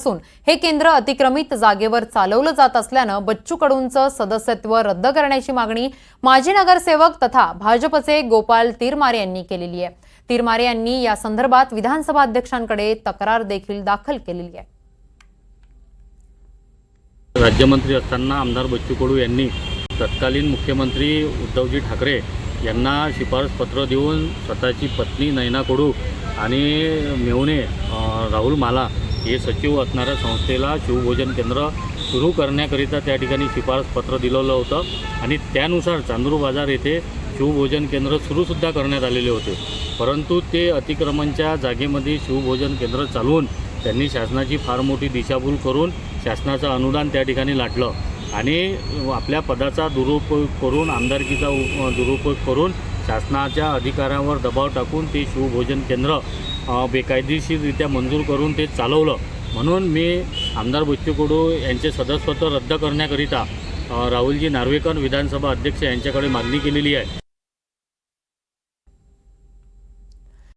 असून हे केंद्र अतिक्रमित जागेवर चालवलं जात असल्यानं बच्चू कडूंचं सदस्यत्व रद्द करण्याची मागणी माजी नगरसेवक तथा भाजपचे गोपाल तिरमारे यांनी केलेली आहे। तिरमारे यांनी या संदर्भात विधानसभा अध्यक्षांकडे तक्रार देखील दाखल केलेली आहे। राज्यमंत्री असताना आमदार बच्चू कडू यांनी तत्कालीन मुख्यमंत्री उद्धवजी ठाकरे यांना शिफारस पत्र देऊन स्वतःची पत्नी नैना कडू आणि मेहुणे राहुल माला हे सचिव असणाऱ्या संस्थेला शिवभोजन केंद्र सुरू करण्याकरिता त्या ठिकाणी शिफारस पत्र दिलेलं होतं आणि त्यानुसार चांदूर बाजार येथे शिवभोजन केंद्र सुरूसुद्धा करण्यात आलेले होते। परंतु ते अतिक्रमणच्या जागेमध्ये शिवभोजन केंद्र चालवून त्यांनी शासनाची फार मोठी दिशाभूल करून शासनाचं अनुदान त्या ठिकाणी लाटलं आणि आपल्या पदाचा दुरुपयोग करून आमदारकीचा दुरुपयोग करून शासनाच्या अधिकाऱ्यांवर दबाव टाकून ते शिवभोजन केंद्र बेकायदेशीररित्या मंजूर करून ते चालवलं। म्हणून मी आमदार बच्चू कडू यांचे सदस्यत्व रद्द करण्याकरिता राहुलजी नार्वेकर विधानसभा अध्यक्ष यांच्याकडे मागणी केलेली आहे।